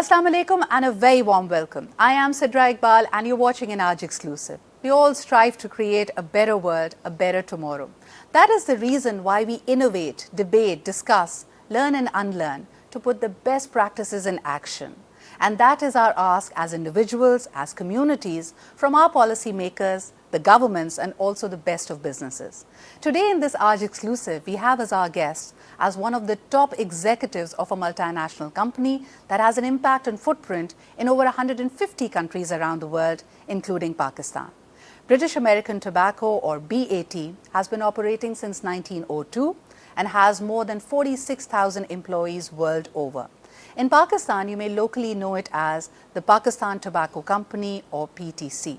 Assalamu alaikum and a very warm welcome. I am Sidra Iqbal and you're watching an Aaj exclusive. We all strive to create a better world, a better tomorrow. That is the reason why we innovate, debate, discuss, learn and unlearn to put the best practices in action. And that is our ask as individuals, as communities, from our policymakers, the governments and also the best of businesses. Today in this Aaj exclusive, we have as our guest as one of the top executives of a multinational company that has an impact and footprint in over 150 countries around the world, including Pakistan. British American Tobacco, or BAT, has been operating since 1902 and has more than 46,000 employees world over. In Pakistan, you may locally know it as the Pakistan Tobacco Company or PTC.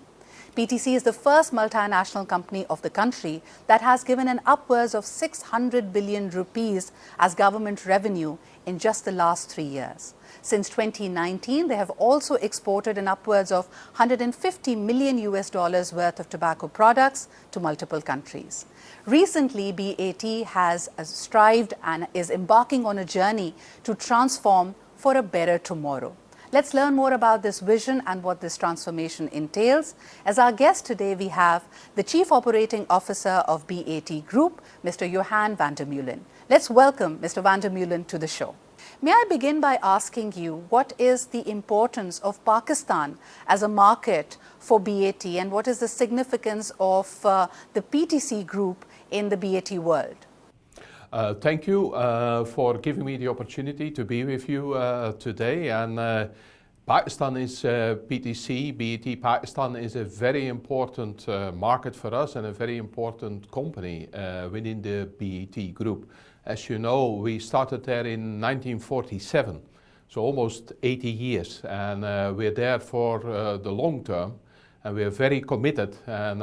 PTC is the first multinational company of the country that has given an upwards of 600 billion rupees as government revenue in just the last 3 years. Since 2019, they have also exported an upwards of $150 million worth of tobacco products to multiple countries. Recently, BAT has strived and is embarking on a journey to transform for a better tomorrow. Let's learn more about this vision and what this transformation entails. As our guest today, we have the Chief Operating Officer of BAT Group, Mr. Johan Vander Meulen. Let's welcome Mr. Vander Meulen to the show. May I begin by asking you, what is the importance of Pakistan as a market for BAT and what is the significance of the PTC Group in the BAT world? Thank you for giving me the opportunity to be with you today. And Pakistan is PTC, BAT Pakistan is a very important market for us and a very important company within the BAT group. As you know, we started there in 1947, so almost 80 years, and we're there for the long term. And we are very committed, and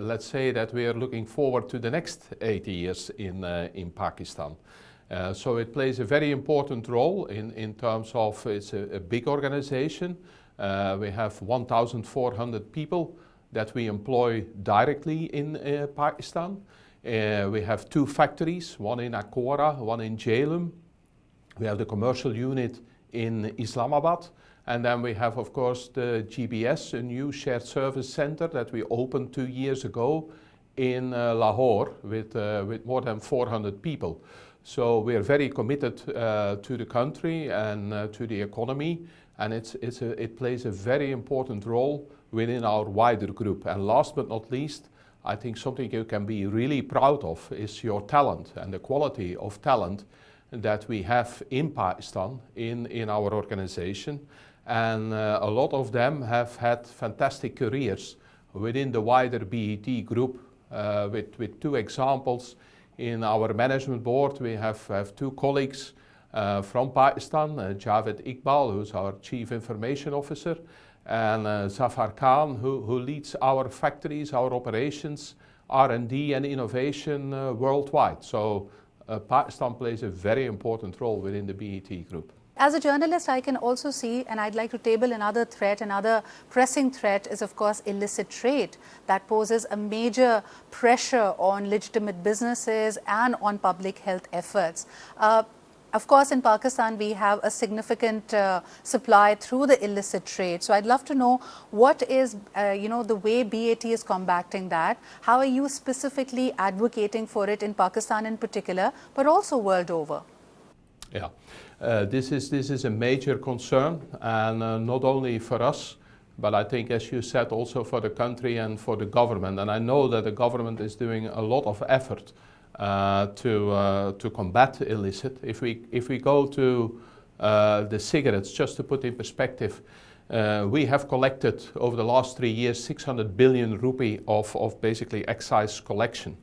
let's say that we are looking forward to the next 80 years in Pakistan. So it plays a very important role in terms of it's a big organization. We have 1,400 people that we employ directly in Pakistan. We have 2 factories, one in Akora, one in Jhelum. We have the commercial unit in Islamabad. And then we have, of course, the GBS, a new shared service center that we opened 2 years ago in Lahore with more than 400 people. So we are very committed to the country and to the economy, and it plays a very important role within our wider group. And last but not least, I think something you can be really proud of is your talent and the quality of talent that we have in Pakistan in our organization. And a lot of them have had fantastic careers within the wider BAT group. With 2 examples, in our management board we have 2 colleagues from Pakistan, Javed Iqbal, who's our Chief Information Officer, and Zafar Khan, who leads our factories, our operations, R&D and innovation worldwide. So Pakistan plays a very important role within the BAT group. As a journalist, I can also see, and I'd like to table another threat, another pressing threat is of course illicit trade that poses a major pressure on legitimate businesses and on public health efforts. Of course, in Pakistan, we have a significant supply through the illicit trade. So I'd love to know what is, the way BAT is combating that. How are you specifically advocating for it in Pakistan in particular, but also world over? Yeah, this is a major concern, and not only for us, but I think, as you said, also for the country and for the government. And I know that the government is doing a lot of effort to combat illicit. If we go to the cigarettes, just to put in perspective, we have collected over the last 3 years 600 billion rupee of basically excise collection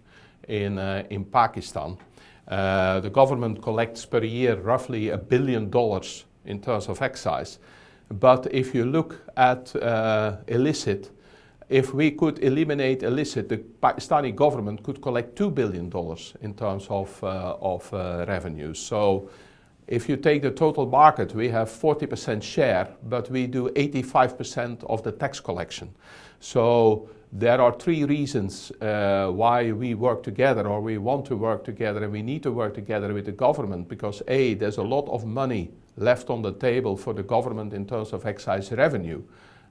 in Pakistan. The government collects per year roughly $1 billion in terms of excise. But if you look at illicit, if we could eliminate illicit, the Pakistani government could collect $2 billion in terms of revenue. So if you take the total market, we have 40% share, but we do 85% of the tax collection. So There are three reasons why we work together, or we want to work together, and we need to work together with the government, because A, there's a lot of money left on the table for the government in terms of excise revenue.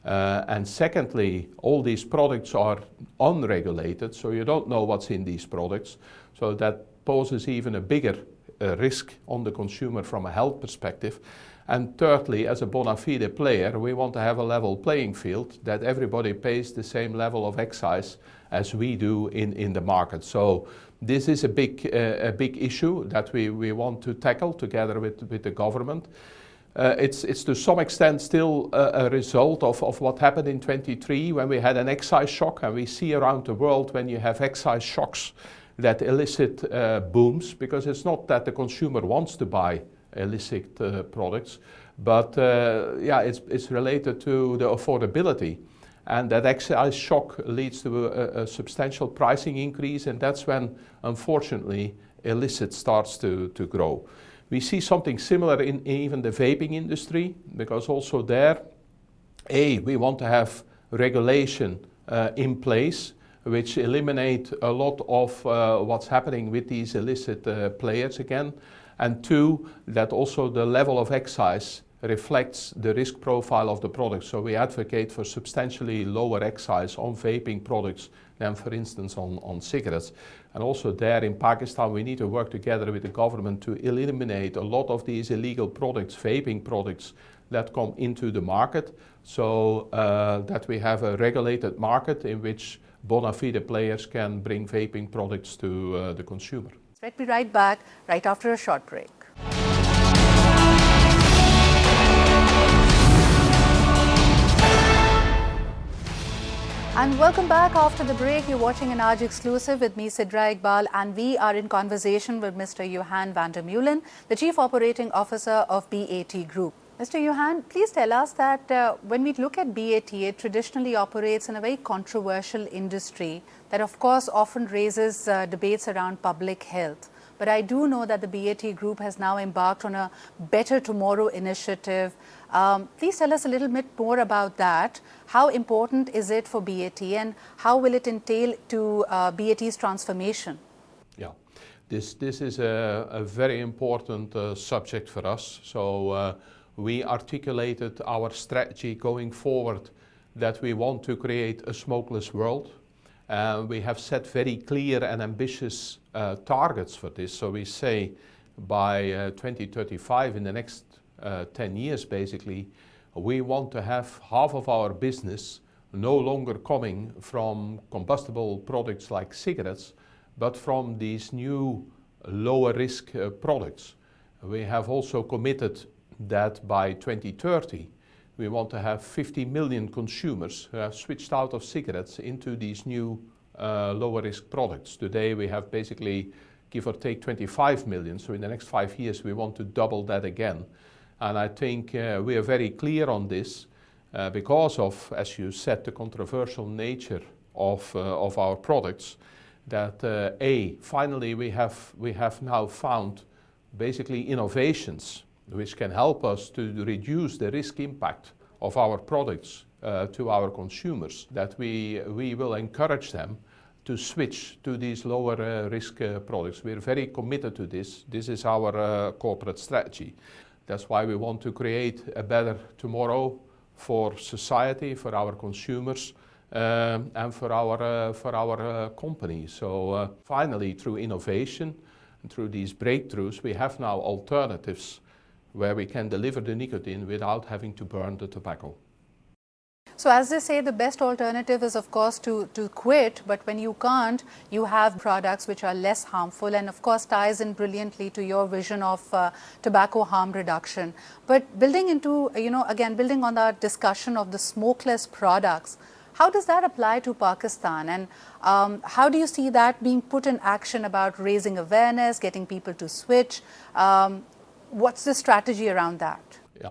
And secondly, all these products are unregulated, so you don't know what's in these products. So that poses even a bigger risk on the consumer from a health perspective. And thirdly, as a bona fide player, we want to have a level playing field, that everybody pays the same level of excise as we do in the market. So this is a big issue that we want to tackle together with the government. It's to some extent still a result of what happened in 23 when we had an excise shock, and we see around the world when you have excise shocks that illicit booms, because it's not that the consumer wants to buy illicit products, but yeah, it's related to the affordability, and that excise shock leads to a substantial pricing increase, and that's when, unfortunately, illicit starts to grow. We see something similar in even the vaping industry, because also there, we want to have regulation in place which eliminate a lot of what's happening with these illicit players again. And two, that also the level of excise reflects the risk profile of the product. So we advocate for substantially lower excise on vaping products than, for instance, on cigarettes. And also there in Pakistan, we need to work together with the government to eliminate a lot of these illegal products, vaping products, that come into the market, so that we have a regulated market in which bona fide players can bring vaping products to the consumer. Let's be right back, right after a short break. And welcome back after the break. You're watching an Aaj exclusive with me, Sidra Iqbal, and we are in conversation with Mr. Johan Vander Meulen, the Chief Operating Officer of BAT Group. Mr. Johan, please tell us that when we look at BAT, it traditionally operates in a very controversial industry that, of course, often raises debates around public health. But I do know that the BAT Group has now embarked on a Better Tomorrow initiative. Please tell us a little bit more about that. How important is it for BAT, and how will it entail to BAT's transformation? Yeah, this is a very important subject for us. So we articulated our strategy going forward that we want to create a smokeless world. We have set very clear and ambitious targets for this. So we say by 2035, in the next 10 years basically, we want to have half of our business no longer coming from combustible products like cigarettes, but from these new lower risk products. We have also committed that by 2030, we want to have 50 million consumers who have switched out of cigarettes into these new lower risk products. Today we have basically, give or take, 25 million. So in the next 5 years, we want to double that again. And I think we are very clear on this because of, as you said, the controversial nature of our products, that finally we have now found basically innovations which can help us to reduce the risk impact of our products to our consumers, that we will encourage them to switch to these lower risk products. We're very committed to this. This is our corporate strategy. That's why we want to create a better tomorrow for society, for our consumers, and for our company. So finally, through innovation and through these breakthroughs, we have now alternatives where we can deliver the nicotine without having to burn the tobacco. So as they say, the best alternative is, of course, to quit, but when you can't, you have products which are less harmful, and of course ties in brilliantly to your vision of tobacco harm reduction. But building into, again, building on that discussion of the smokeless products, how does that apply to Pakistan, and how do you see that being put in action about raising awareness, getting people to switch? What's the strategy around that? Yeah,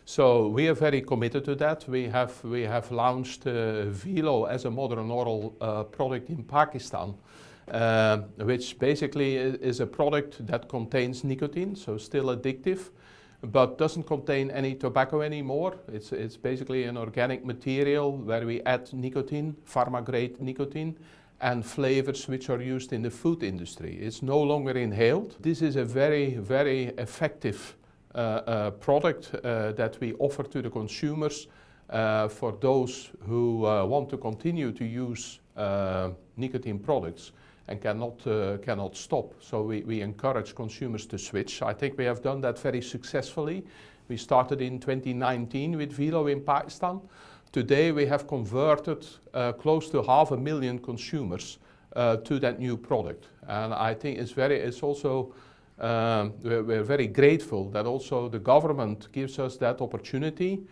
so we are very committed to that. We have launched Velo as a modern oral product in Pakistan, which basically is a product that contains nicotine, so still addictive, but doesn't contain any tobacco anymore. It's basically an organic material where we add nicotine, pharma-grade nicotine, and flavors which are used in the food industry. It's no longer inhaled. This is a very, very effective product that we offer to the consumers for those who want to continue to use nicotine products and cannot stop. So we encourage consumers to switch. I think we have done that very successfully. We started in 2019 with Velo in Pakistan. Today we have converted close to 500,000 consumers to that new product. And I think it's also, we're very grateful that also the government gives us that opportunity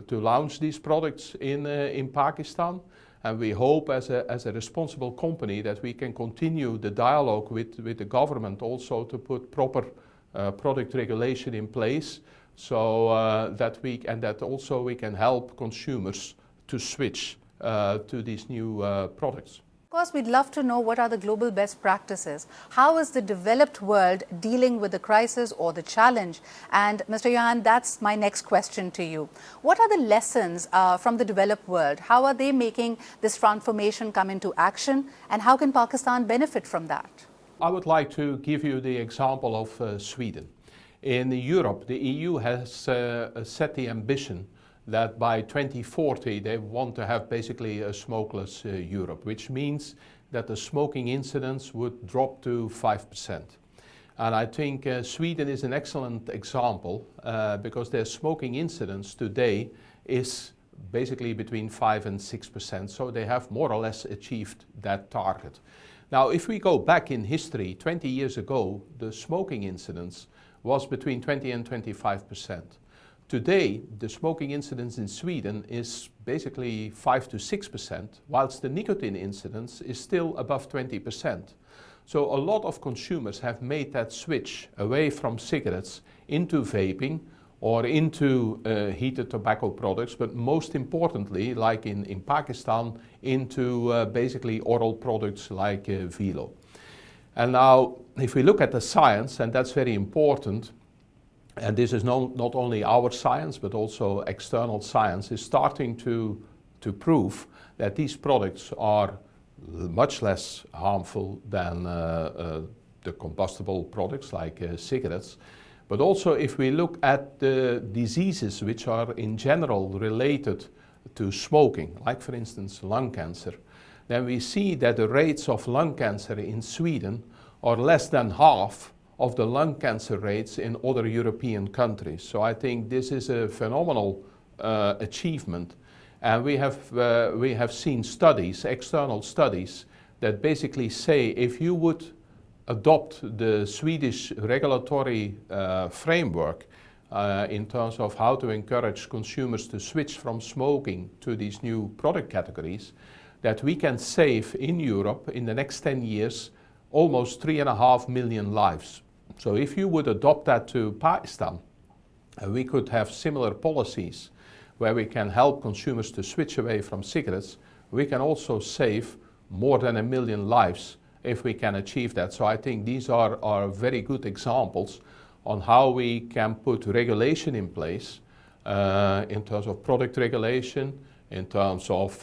to launch these products in Pakistan. And we hope as a responsible company that we can continue the dialogue with the government also to put proper product regulation in place so that also we can help consumers to switch to these new products. Of course, we'd love to know what are the global best practices. How is the developed world dealing with the crisis or the challenge? And Mr. Johan, that's my next question to you. What are the lessons from the developed world? How are they making this transformation come into action? And how can Pakistan benefit from that? I would like to give you the example of Sweden. In Europe, the EU has set the ambition that by 2040 they want to have basically a smokeless Europe, which means that the smoking incidence would drop to 5%. And I think Sweden is an excellent example because their smoking incidence today is basically between 5 and 6%, so they have more or less achieved that target. Now, if we go back in history, 20 years ago, the smoking incidence was between 20 and 25%. Today, the smoking incidence in Sweden is basically 5 to 6%, whilst the nicotine incidence is still above 20%. So a lot of consumers have made that switch away from cigarettes into vaping or into heated tobacco products, but most importantly, like in Pakistan, into basically oral products like Velo. And now, if we look at the science, and that's very important, and this is not only our science, but also external science, is starting to prove that these products are much less harmful than the combustible products like cigarettes. But also if we look at the diseases which are in general related to smoking, like for instance lung cancer, then we see that the rates of lung cancer in Sweden are less than half of the lung cancer rates in other European countries. So I think this is a phenomenal achievement. And we have seen studies, external studies, that basically say if you would adopt the Swedish regulatory framework in terms of how to encourage consumers to switch from smoking to these new product categories, that we can save in Europe in the next 10 years almost 3.5 million lives. So if you would adopt that to Pakistan, we could have similar policies where we can help consumers to switch away from cigarettes. We can also save more than 1 million lives if we can achieve that. So I think these are very good examples on how we can put regulation in place in terms of product regulation, in terms of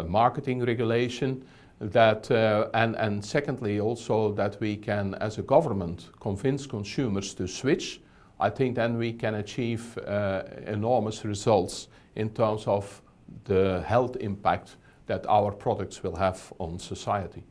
marketing regulation, that and secondly also that we can as a government convince consumers to switch. I think then we can achieve enormous results in terms of the health impact that our products will have on society.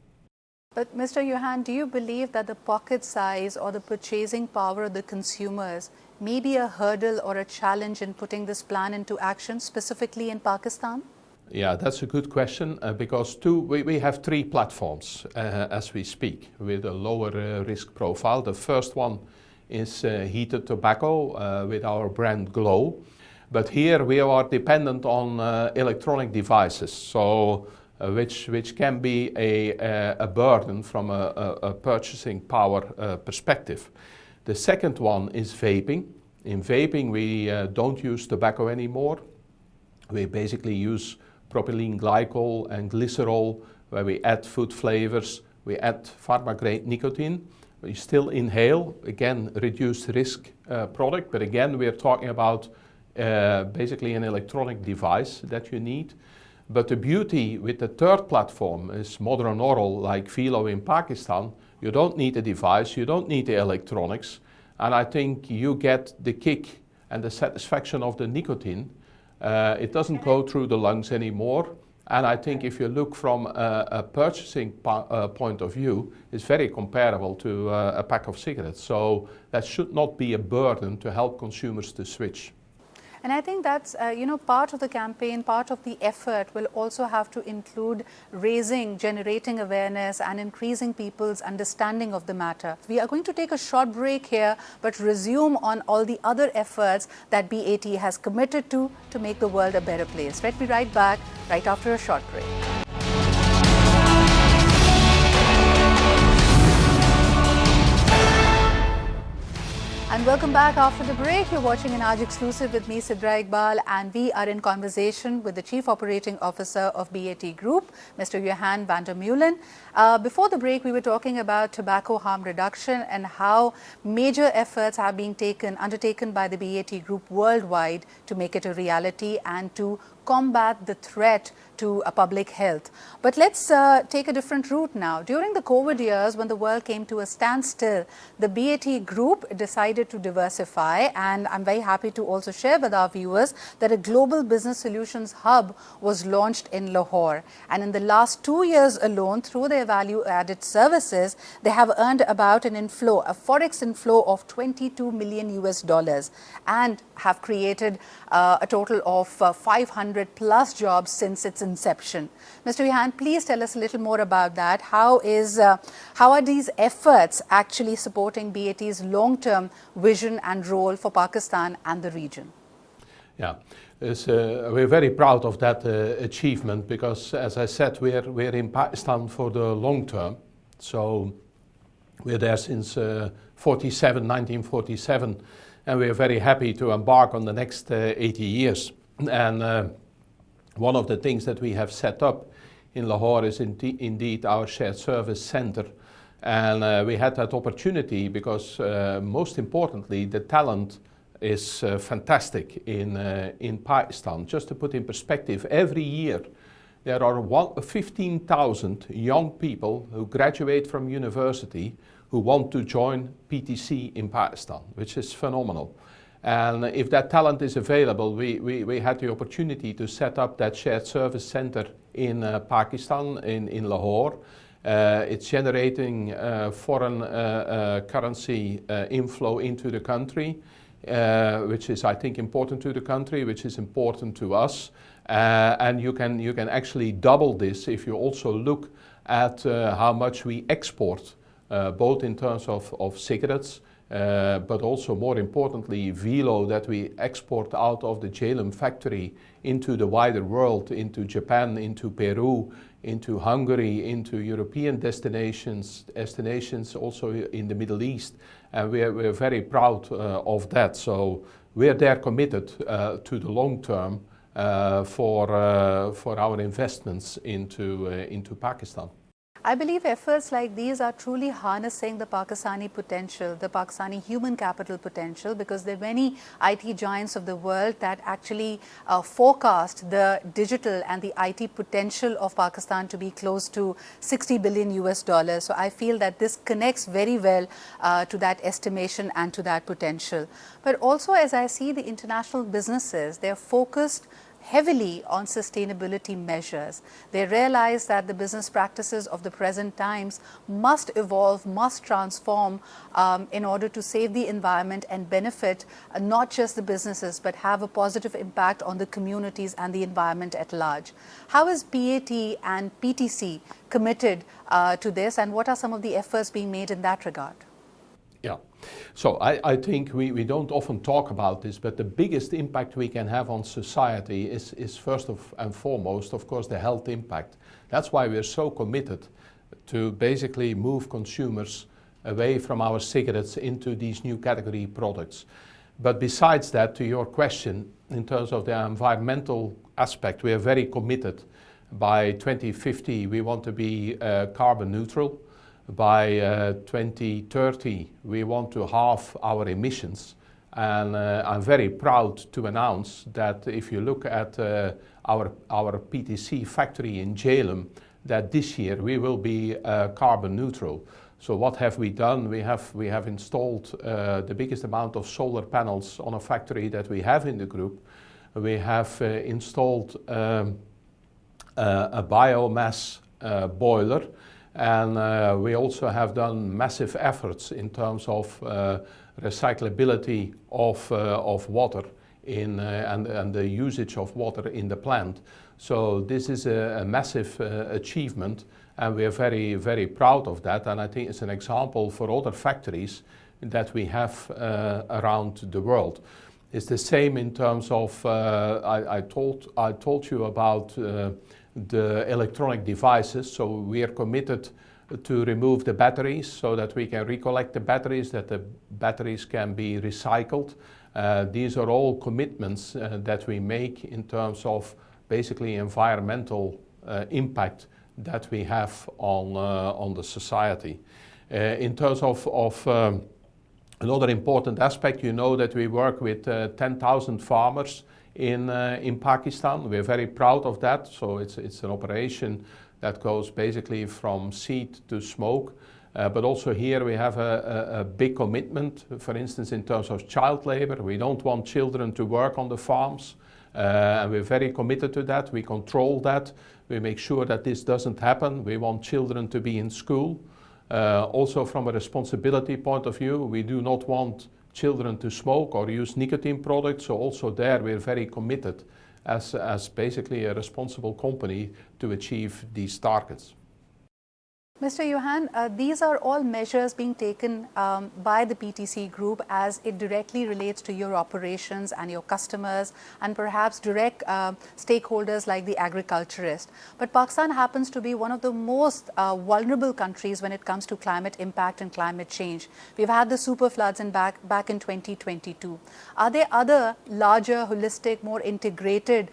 But Mr. Johan, do you believe that the pocket size or the purchasing power of the consumers may be a hurdle or a challenge in putting this plan into action, specifically in Pakistan? Yeah, that's a good question because we have 3 platforms as we speak with a lower risk profile. The first one is heated tobacco with our brand Glow. But here we are dependent on electronic devices, so which can be a burden from a purchasing power perspective. The second one is vaping. In vaping we don't use tobacco anymore. We basically use propylene glycol and glycerol, where we add food flavors, we add pharma-grade nicotine, You still inhale, again, reduced risk product, but again, we are talking about basically an electronic device that you need. But the beauty with the third platform is modern oral, like Velo in Pakistan. You don't need a device, you don't need the electronics, and I think you get the kick and the satisfaction of the nicotine. It doesn't go through the lungs anymore. And I think if you look from a purchasing point of view, it's very comparable to a pack of cigarettes. So that should not be a burden to help consumers to switch. And I think that's, part of the campaign, part of the effort will also have to include generating awareness and increasing people's understanding of the matter. We are going to take a short break here, but resume on all the other efforts that BAT has committed to make the world a better place. Let's be right back, right after a short break. And welcome back after the break. You're watching an Aaj exclusive with me, Sidra Iqbal, and we are in conversation with the Chief Operating Officer of BAT Group, Mr. Johan Vander Meulen. Before the break, we were talking about tobacco harm reduction and how major efforts are being undertaken by the BAT Group worldwide to make it a reality and to combat the threat to public health. But let's take a different route now. During the COVID years, when the world came to a standstill, the BAT Group decided to diversify, and I'm very happy to also share with our viewers that a global business solutions hub was launched in Lahore. And in the last 2 years alone, through their value-added services, they have earned about a forex inflow of $22 million and have created a total of 500 plus jobs since its inception. Mr. Johan, please tell us a little more about that. How are these efforts actually supporting BAT's long-term vision and role for Pakistan and the region? Yeah, we're very proud of that achievement because, as I said, we're in Pakistan for the long term. So we're there since 1947, and we're very happy to embark on the next 80 years. And one of the things that we have set up in Lahore is indeed our shared service center. And we had that opportunity because, most importantly, the talent is fantastic in Pakistan. Just to put in perspective, every year there are 15,000 young people who graduate from university who want to join PTC in Pakistan, which is phenomenal. And if that talent is available, we had the opportunity to set up that shared service center in Pakistan, in Lahore. It's generating foreign currency inflow into the country, which is, I think, important to the country, which is important to us. And you can actually double this if you also look at how much we export, both in terms of cigarettes, but also more importantly, Velo that we export out of the Jhelum factory into the wider world, into Japan, into Peru, into Hungary, into European destinations also in the Middle East. And we're very proud of that. So we're there committed to the long term for our investments into Pakistan. I believe efforts like these are truly harnessing the Pakistani potential, the Pakistani human capital potential, because there are many IT giants of the world that actually forecast the digital and the IT potential of Pakistan to be close to $60 billion. So I feel that this connects very well to that estimation and to that potential. But also, as I see the international businesses, they're focused heavily on sustainability measures. They realize that the business practices of the present times must evolve, must transform in order to save the environment and benefit not just the businesses, but have a positive impact on the communities and the environment at large. How is BAT and PTC committed to this, and what are some of the efforts being made in that regard? Yeah, so I think we don't often talk about this, but the biggest impact we can have on society is first and foremost, of course, the health impact. That's why we're so committed to basically move consumers away from our cigarettes into these new category products. But besides that, to your question, in terms of the environmental aspect, we are very committed. By 2050, we want to be carbon neutral. by 2030 we want to halve our emissions. And I'm very proud to announce that if you look at our PTC factory in Jhelum, that this year we will be carbon neutral. So what have we done? We have installed the biggest amount of solar panels on a factory that we have in the group. We have installed a biomass boiler, and we also have done massive efforts in terms of recyclability of water and the usage of water in the plant. So this is a massive achievement, and we are very, very proud of that. And I think it's an example for other factories that we have around the world. It's the same in terms of, I told you about the electronic devices. So we are committed to remove the batteries so that we can recollect the batteries, that the batteries can be recycled. These are all commitments that we make in terms of basically environmental impact that we have on the society. In terms of another important aspect, you know that we work with 10,000 farmers in Pakistan. We're very proud of that. So it's an operation that goes basically from seed to smoke. But also here we have a big commitment, for instance, in terms of child labor. We don't want children to work on the farms. And we're very committed to that. We control that. We make sure that this doesn't happen. We want children to be in school. Also from a responsibility point of view, we do not want children to smoke or use nicotine products. So also there we're very committed as basically a responsible company to achieve these targets. Mr. Johan, these are all measures being taken by the PTC group as it directly relates to your operations and your customers and perhaps direct stakeholders like the agriculturist. But Pakistan happens to be one of the most vulnerable countries when it comes to climate impact and climate change. We've had the super floods back in 2022. Are there other larger, holistic, more integrated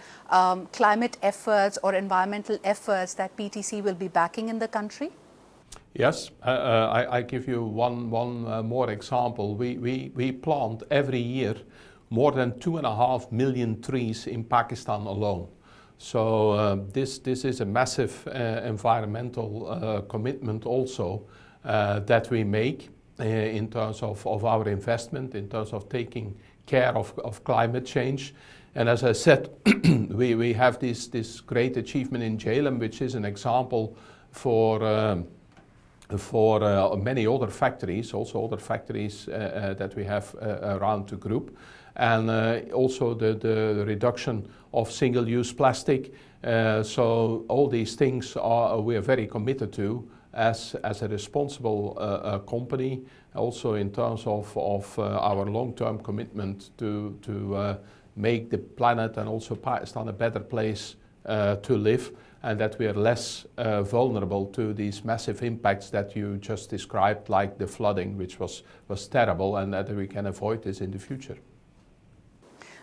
climate efforts or environmental efforts that PTC will be backing in the country? Yes, I give you one more example. We plant every year more than 2.5 million trees in Pakistan alone. So this is a massive environmental commitment also that we make in terms of our investment, in terms of taking care of climate change. And as I said, we have this great achievement in Jhelum, which is an example for many other factories, also other factories that we have around the group, and also the reduction of single-use plastic. So all these things we are very committed to as a responsible company, also in terms of our long-term commitment to make the planet and also Pakistan a better place to live, and that we are less vulnerable to these massive impacts that you just described, like the flooding, which was terrible, and that we can avoid this in the future.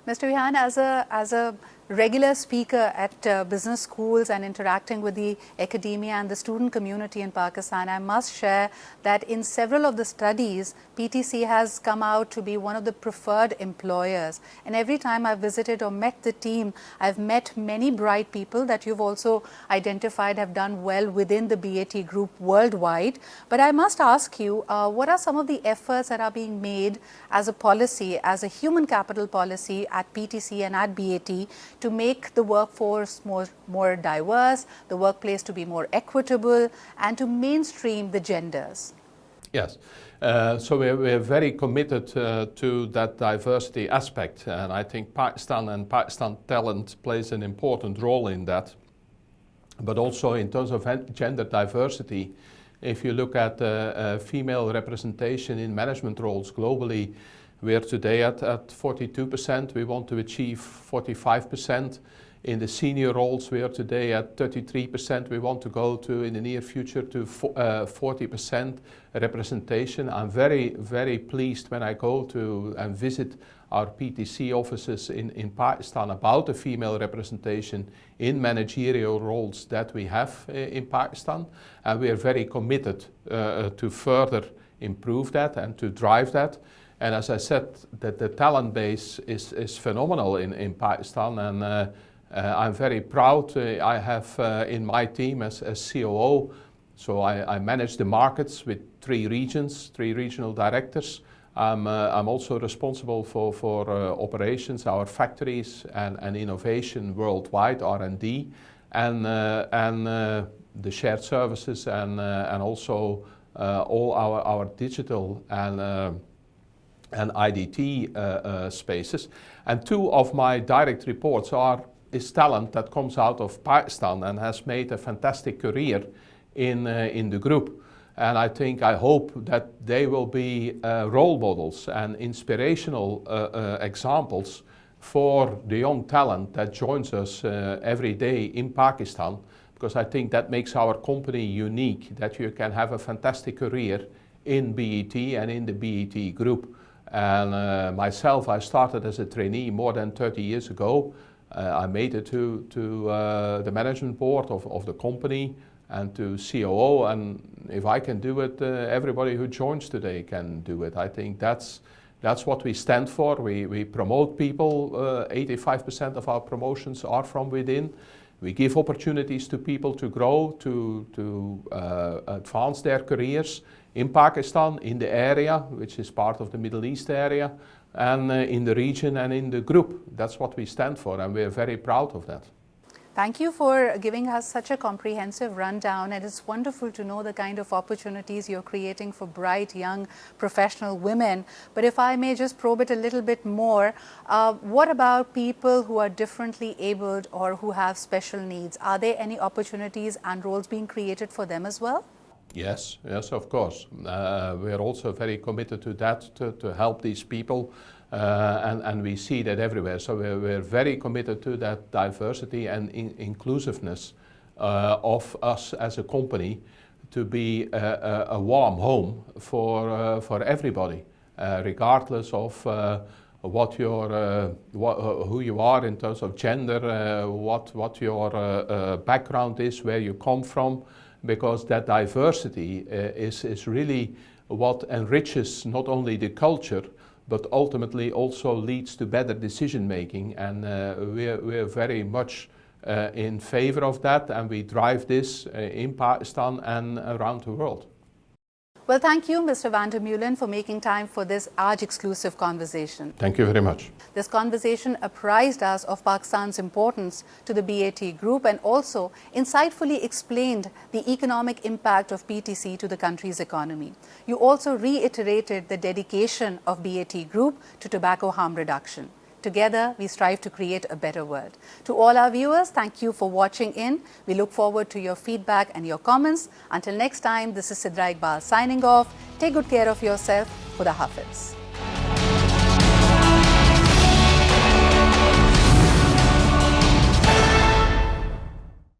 Mr. Johan, as a regular speaker at business schools and interacting with the academia and the student community in Pakistan, I must share that in several of the studies, PTC has come out to be one of the preferred employers. And every time I've visited or met the team, I've met many bright people that you've also identified have done well within the BAT group worldwide. But I must ask you, what are some of the efforts that are being made as a policy, as a human capital policy at PTC and at BAT to make the workforce more diverse, the workplace to be more equitable, and to mainstream the genders? Yes, so we're very committed to that diversity aspect, and I think Pakistan and Pakistan talent plays an important role in that. But also in terms of gender diversity, if you look at female representation in management roles globally, we are today at 42%. We want to achieve 45%. In the senior roles, we are today at 33%. We want to go to, in the near future, to 40% representation. I'm very, very pleased when I go to and visit our PTC offices in Pakistan about the female representation in managerial roles that we have in Pakistan. And we are very committed to further improve that and to drive that. And as I said, that the talent base is phenomenal in Pakistan, and I'm very proud. I have in my team as COO, so I manage the markets with 3 regions, 3 regional directors. I'm also responsible for operations, our factories, and innovation worldwide, R&D, and the shared services, and also all our digital and IDT spaces. And 2 of my direct reports is talent that comes out of Pakistan and has made a fantastic career in the group. And I hope that they will be role models and inspirational examples for the young talent that joins us every day in Pakistan, because I think that makes our company unique, that you can have a fantastic career in BAT and in the BAT group. And myself, I started as a trainee more than 30 years ago. I made it to the management board of the company and to COO, and if I can do it, everybody who joins today can do it. I think that's what we stand for. We promote people. 85% of our promotions are from within. We give opportunities to people to grow, to advance their careers in Pakistan, in the area, which is part of the Middle East area, and in the region and in the group. That's what we stand for, and we're very proud of that. Thank you for giving us such a comprehensive rundown, and it's wonderful to know the kind of opportunities you're creating for bright, young, professional women. But if I may just probe it a little bit more, what about people who are differently abled or who have special needs? Are there any opportunities and roles being created for them as well? Yes, of course. We're also very committed to that, to help these people, and we see that everywhere. So we're very committed to that diversity and inclusiveness of us as a company, to be a warm home for everybody, regardless of who you are in terms of gender, what your background is, where you come from. Because that diversity is really what enriches not only the culture, but ultimately also leads to better decision making. And we're very much in favor of that, and we drive this in Pakistan and around the world. Well, thank you, Mr. Vander Meulen, for making time for this Aaj exclusive conversation. Thank you very much. This conversation apprised us of Pakistan's importance to the BAT group, and also insightfully explained the economic impact of PTC to the country's economy. You also reiterated the dedication of BAT group to tobacco harm reduction. Together, we strive to create a better world. To all our viewers, thank you for watching in. We look forward to your feedback and your comments. Until next time, this is Sidra Iqbal signing off. Take good care of yourself. Khuda Hafiz.